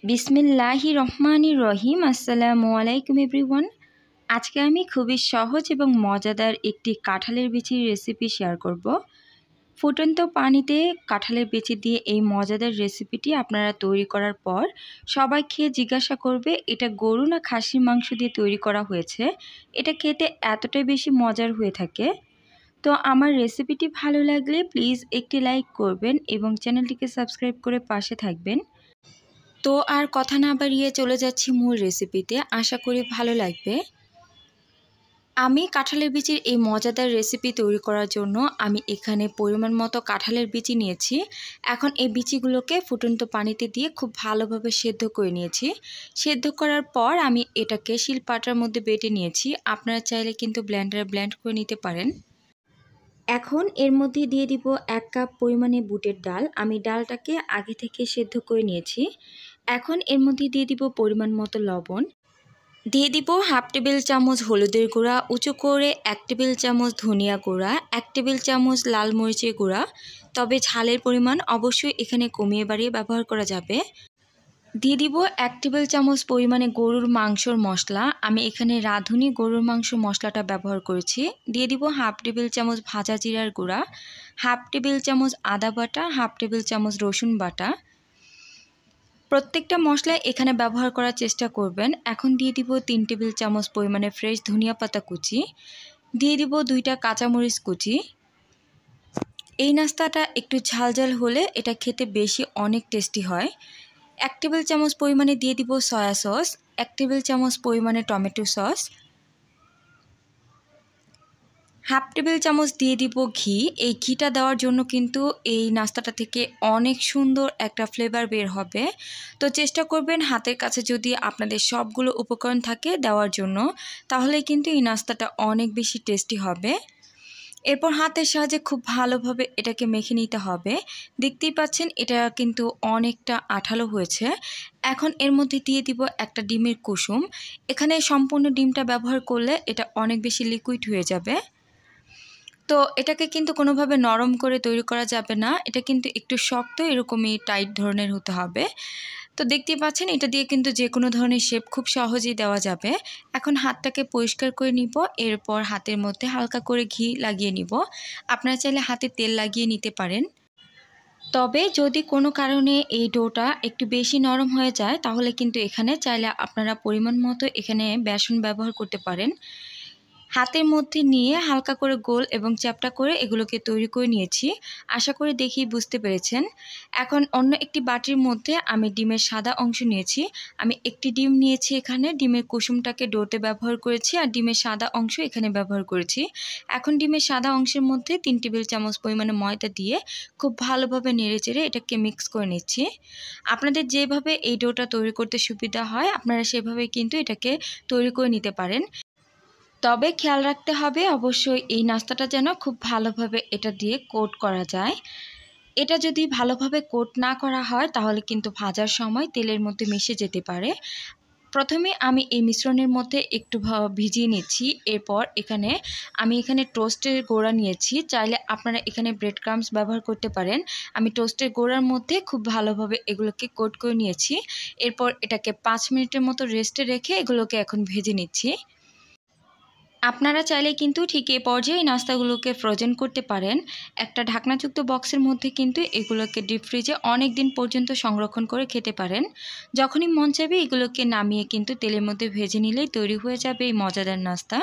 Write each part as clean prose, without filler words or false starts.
বিসমিল্লাহির রহমানির রহিম। আসসালামু আলাইকুম এভরিওয়ান। আজকে আমি খুবই সহজ এবং মজাদার একটি কাঁঠালের বিচির রেসিপি শেয়ার করব। ফুটন্ত পানিতে কাঁঠালের বিচি দিয়ে এই মজাদার রেসিপিটি আপনারা তৈরি করার পর সবাই খেয়ে জিজ্ঞাসা করবে এটা গরু না খাসির মাংস দিয়ে তৈরি করা হয়েছে। এটা খেতে এতটাই বেশি মজার হয়ে থাকে। তো আমার রেসিপিটি ভালো লাগলে প্লিজ একটি লাইক করবেন এবং চ্যানেলটিকে সাবস্ক্রাইব করে পাশে থাকবেন। তো আর কথা না বাড়িয়ে চলে যাচ্ছি মূল রেসিপিতে, আশা করি ভালো লাগবে। আমি কাঁঠালের বিচির এই মজাদার রেসিপি তৈরি করার জন্য আমি এখানে পরিমাণ মতো কাঁঠালের বিচি নিয়েছি। এখন এই বিচিগুলোকে ফুটন্ত পানিতে দিয়ে খুব ভালোভাবে সেদ্ধ করে নিয়েছি। সেদ্ধ করার পর আমি এটাকে শিলপাটার মধ্যে বেটে নিয়েছি। আপনারা চাইলে কিন্তু ব্লেন্ডারে ব্লেন্ড করে নিতে পারেন। এখন এর মধ্যে দিয়ে দিব 1 কাপ পরিমাণে বুটের ডাল। আমি ডালটাকে আগে থেকে সেদ্ধ করে নিয়েছি। এখন এর মধ্যে দিয়ে দিব পরিমাণ মতো লবণ, দিয়ে দিব 1/2 টেবিল চামচ হলুদের গুঁড়া, উঁচু করে 1 টেবিল চামচ ধনিয়া গুঁড়া, 1 টেবিল চামচ লাল মরিচের গুঁড়া। তবে ঝালের পরিমাণ অবশ্যই এখানে কমিয়ে বাড়িয়ে ব্যবহার করা যাবে। দিয়ে দিব 1 টেবিল চামচ পরিমাণে গরুর মাংসর মশলা। আমি এখানে রাঁধুনি গরুর মাংস মশলাটা ব্যবহার করেছি। দিয়ে দিব 1/2 টেবিল চামচ ভাজা জিরার গুঁড়া, 1/2 টেবিল চামচ আদা বাটা, 1/2 টেবিল চামচ রসুন বাটা। প্রত্যেকটা মশলা এখানে ব্যবহার করার চেষ্টা করবেন। এখন দিয়ে দিব 3 টেবিল চামচ পরিমাণে ফ্রেশ ধনিয়া পাতা কুচি, দিয়ে দিব 2টা কাঁচামরিচ কুচি। এই নাস্তাটা একটু ঝালঝাল হলে এটা খেতে অনেক টেস্টি হয়। 1 টেবিল চামচ পরিমাণে দিয়ে দিব সয়া সস, 1 টেবিল চামচ পরিমাণে টমেটো সস, 1/2 টেবিল চামচ দিয়ে দিব ঘি। এই ঘিটা দেওয়ার জন্য কিন্তু এই নাস্তাটা থেকে অনেক সুন্দর একটা ফ্লেভার বের হবে। তো চেষ্টা করবেন হাতের কাছে যদি আপনাদের সবগুলো উপকরণ থাকে দেওয়ার জন্য, তাহলে কিন্তু এই নাস্তাটা অনেক বেশি টেস্টি হবে। এরপর হাতের সাহায্যে খুব ভালোভাবে এটাকে মেখে নিতে হবে। দেখতেই পাচ্ছেন এটা কিন্তু অনেকটা আঠালো হয়েছে। এখন এর মধ্যে দিয়ে দিব একটা ডিমের কুসুম। এখানে সম্পূর্ণ ডিমটা ব্যবহার করলে এটা অনেক বেশি লিকুইড হয়ে যাবে। তো এটাকে কিন্তু কোনোভাবে নরম করে তৈরি করা যাবে না, এটা কিন্তু একটু শক্ত এরকমই টাইট ধরনের হতে হবে। তো দেখতেই পাচ্ছেন এটা দিয়ে কিন্তু যে কোনো ধরনের শেপ খুব সহজেই দেওয়া যাবে। এখন হাতটাকে পরিষ্কার করে নিব, এরপর হাতের মধ্যে হালকা করে ঘি লাগিয়ে নিব। আপনারা চাইলে হাতে তেল লাগিয়ে নিতে পারেন। তবে যদি কোনো কারণে এই ডোটা একটু বেশি নরম হয়ে যায় তাহলে কিন্তু এখানে চাইলে আপনারা পরিমাণ মতো এখানে বেসন ব্যবহার করতে পারেন। হাতের মধ্যে নিয়ে হালকা করে গোল এবং চ্যাপ্টা করে এগুলোকে তৈরি করে নিয়েছি। আশা করি দেখেই বুঝতে পেরেছেন। এখন অন্য একটি বাটির মধ্যে আমি ডিমের সাদা অংশ নিয়েছি। আমি একটি ডিম নিয়েছি, এখানে ডিমের কুসুমটাকে ডোতে ব্যবহার করেছি আর ডিমের সাদা অংশ এখানে ব্যবহার করেছি। এখন ডিমের সাদা অংশের মধ্যে 3 টেবিল চামচ পরিমাণে ময়দা দিয়ে খুব ভালোভাবে নেড়েচেড়ে এটাকে মিক্স করে নিচ্ছি। আপনাদের যেভাবে এই ডোটা তৈরি করতে সুবিধা হয় আপনারা সেভাবে কিন্তু এটাকে তৈরি করে নিতে পারেন। তবে খেয়াল রাখতে হবে অবশ্যই এই নাস্তাটা যেন খুব ভালোভাবে এটা দিয়ে কোট করা যায়। এটা যদি ভালোভাবে কোট না করা হয় তাহলে কিন্তু ভাজার সময় তেলের মধ্যে মিশে যেতে পারে। প্রথমে আমি এই মিশ্রণের মধ্যে একটু ভিজিয়ে নিচ্ছি। এরপর আমি এখানে টোস্টের গুঁড়া নিয়েছি, চাইলে আপনারা এখানে ব্রেড ক্রাম্বস ব্যবহার করতে পারেন। আমি টোস্টের গুঁড়ার মধ্যে খুব ভালোভাবে এগুলোকে কোট করে নিয়েছি। এরপর এটাকে 5 মিনিটের মতো রেস্টে রেখে এগুলোকে এখন ভেজে নিচ্ছি। আপনারা চাইলে কিন্তু ঠিক এই পর্যায়ে এই নাস্তাগুলোকে ফ্রোজেন করতে পারেন। একটা ঢাকনাযুক্ত বক্সের মধ্যে কিন্তু এগুলোকে ডিপ ফ্রিজে অনেক দিন পর্যন্ত সংরক্ষণ করে খেতে পারেন। যখনই মন চাইবে এগুলোকে নামিয়ে কিন্তু তেলের মধ্যে ভেজে নিলেই তৈরি হয়ে যাবে এই মজাদার নাস্তা।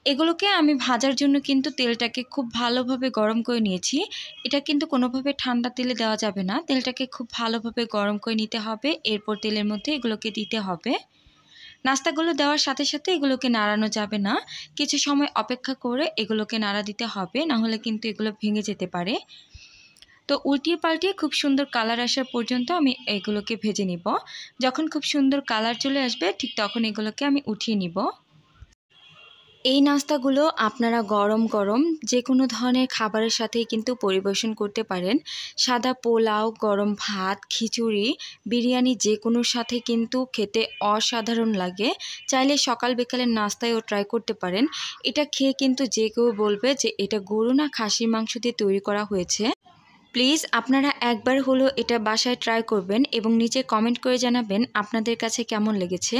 এগুলোকে আমি ভাজার জন্য কিন্তু তেলটাকে খুব ভালোভাবে গরম করে নিয়েছি। এটা কিন্তু কোনোভাবে ঠান্ডা তেলে দেওয়া যাবে না, তেলটাকে খুব ভালোভাবে গরম করে নিতে হবে। এরপর তেলের মধ্যে এগুলোকে দিতে হবে। নাস্তাগুলো দেওয়ার সাথে সাথে এগুলোকে নাড়ানো যাবে না, কিছু সময় অপেক্ষা করে এগুলোকে নাড়া দিতে হবে, না হলে কিন্তু এগুলো ভেঙে যেতে পারে। তো উল্টিয়ে পাল্টিয়ে খুব সুন্দর কালার আসার পর্যন্ত আমি এগুলোকে ভেজে নিব। যখন খুব সুন্দর কালার চলে আসবে ঠিক তখন এগুলোকে আমি উঠিয়ে নিব। এই নাস্তাগুলো আপনারা গরম গরম যে কোনো ধরনের খাবারের সাথেই কিন্তু পরিবেশন করতে পারেন। সাদা পোলাও, গরম ভাত, খিচুড়ি, বিরিয়ানি যে কোনোর সাথে কিন্তু খেতে অসাধারণ লাগে। চাইলে সকাল বিকালের নাস্তায়ও ট্রাই করতে পারেন। এটা খেয়ে কিন্তু যে কেউ বলবে যে এটা গরু না খাসির মাংস দিয়ে তৈরি করা হয়েছে। প্লিজ আপনারা একবার হলো এটা বাসায় ট্রাই করবেন এবং নিচে কমেন্ট করে জানাবেন আপনাদের কাছে কেমন লেগেছে।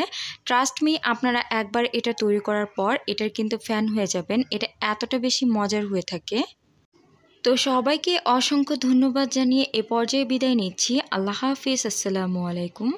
ট্রাস্ট মি, আপনারা একবার এটা তৈরি করার পর এটার কিন্তু ফ্যান হয়ে যাবেন। এটা এতটা বেশি মজার হয়ে থাকে। তো সবাইকে অসংখ্য ধন্যবাদ জানিয়ে এ পর্যায়ে বিদায় নিচ্ছি। আল্লাহ হাফিজ, আসসালামু আলাইকুম।